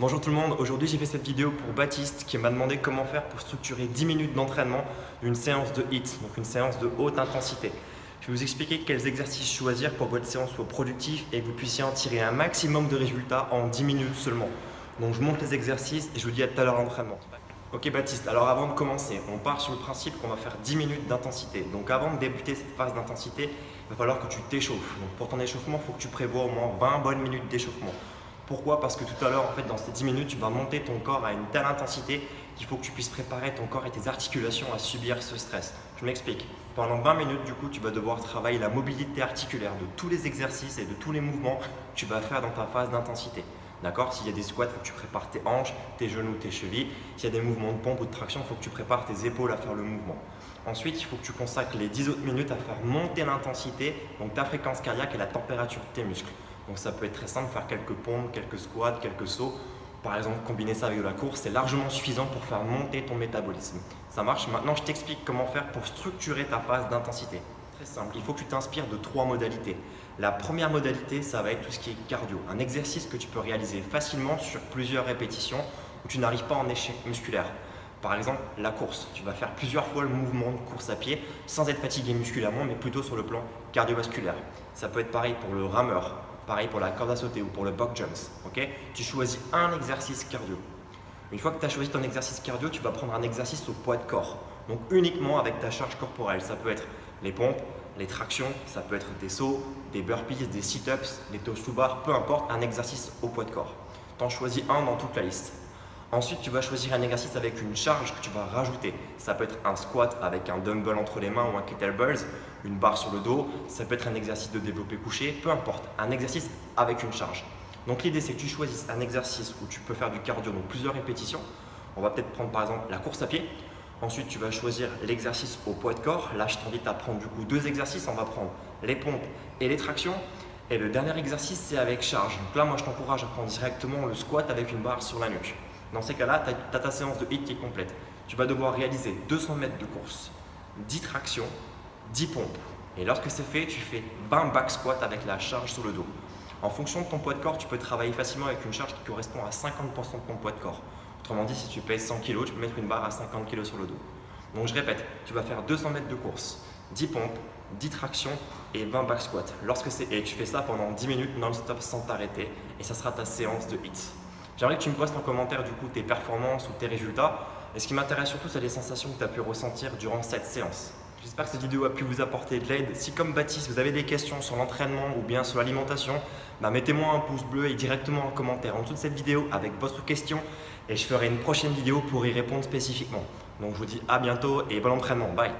Bonjour tout le monde, aujourd'hui j'ai fait cette vidéo pour Baptiste qui m'a demandé comment faire pour structurer 10 minutes d'entraînement d'une séance de HIIT, donc une séance de haute intensité. Je vais vous expliquer quels exercices choisir pour que votre séance soit productive et que vous puissiez en tirer un maximum de résultats en 10 minutes seulement. Donc je montre les exercices et je vous dis à tout à l'heure à l'entraînement. Ok Baptiste, alors avant de commencer, on part sur le principe qu'on va faire 10 minutes d'intensité. Donc avant de débuter cette phase d'intensité, il va falloir que tu t'échauffes. Donc pour ton échauffement, il faut que tu prévois au moins 20 bonnes minutes d'échauffement. Pourquoi? Parce que tout à l'heure, en fait, dans ces 10 minutes, tu vas monter ton corps à une telle intensité qu'il faut que tu puisses préparer ton corps et tes articulations à subir ce stress. Je m'explique. Pendant 20 minutes, du coup, tu vas devoir travailler la mobilité articulaire de tous les exercices et de tous les mouvements que tu vas faire dans ta phase d'intensité. D'accord? S'il y a des squats, il faut que tu prépares tes hanches, tes genoux, tes chevilles. S'il y a des mouvements de pompe ou de traction, il faut que tu prépares tes épaules à faire le mouvement. Ensuite, il faut que tu consacres les 10 autres minutes à faire monter l'intensité, donc ta fréquence cardiaque et la température de tes muscles. Donc ça peut être très simple, faire quelques pompes, quelques squats, quelques sauts. Par exemple, combiner ça avec de la course, c'est largement suffisant pour faire monter ton métabolisme. Ça marche. Maintenant, je t'explique comment faire pour structurer ta phase d'intensité. Très simple, il faut que tu t'inspires de 3 modalités. La première modalité, ça va être tout ce qui est cardio. Un exercice que tu peux réaliser facilement sur plusieurs répétitions où tu n'arrives pas en échec musculaire. Par exemple, la course. Tu vas faire plusieurs fois le mouvement de course à pied sans être fatigué musculairement, mais plutôt sur le plan cardiovasculaire. Ça peut être pareil pour le rameur, pareil pour la corde à sauter ou pour le box jumps. Okay, tu choisis un exercice cardio. Une fois que tu as choisi ton exercice cardio, tu vas prendre un exercice au poids de corps. Donc uniquement avec ta charge corporelle. Ça peut être les pompes, les tractions, ça peut être des sauts, des burpees, des sit-ups, des toes to bar, peu importe, un exercice au poids de corps. Tu en choisis un dans toute la liste. Ensuite, tu vas choisir un exercice avec une charge que tu vas rajouter. Ça peut être un squat avec un dumbbell entre les mains ou un kettlebell, une barre sur le dos. Ça peut être un exercice de développé couché, peu importe. Un exercice avec une charge. Donc l'idée, c'est que tu choisisses un exercice où tu peux faire du cardio, donc plusieurs répétitions. On va peut-être prendre par exemple la course à pied. Ensuite, tu vas choisir l'exercice au poids de corps. Là, je t'invite à prendre du coup 2 exercices. On va prendre les pompes et les tractions. Et le dernier exercice, c'est avec charge. Donc là, moi, je t'encourage à prendre directement le squat avec une barre sur la nuque. Dans ces cas-là, tu as ta séance de HIIT qui est complète. Tu vas devoir réaliser 200 mètres de course, 10 tractions, 10 pompes. Et lorsque c'est fait, tu fais 20 back squats avec la charge sur le dos. En fonction de ton poids de corps, tu peux travailler facilement avec une charge qui correspond à 50% de ton poids de corps. Autrement dit, si tu pèses 100 kg, tu peux mettre une barre à 50 kg sur le dos. Donc je répète, tu vas faire 200 mètres de course, 10 pompes, 10 tractions et 20 back squats. Et tu fais ça pendant 10 minutes non-stop sans t'arrêter et ça sera ta séance de HIIT. J'aimerais que tu me postes en commentaire du coup tes performances ou tes résultats. Et ce qui m'intéresse surtout, c'est les sensations que tu as pu ressentir durant cette séance. J'espère que cette vidéo a pu vous apporter de l'aide. Si comme Baptiste, vous avez des questions sur l'entraînement ou bien sur l'alimentation, mettez-moi un pouce bleu et directement en commentaire en dessous de cette vidéo avec votre question et je ferai une prochaine vidéo pour y répondre spécifiquement. Donc je vous dis à bientôt et bon entraînement. Bye.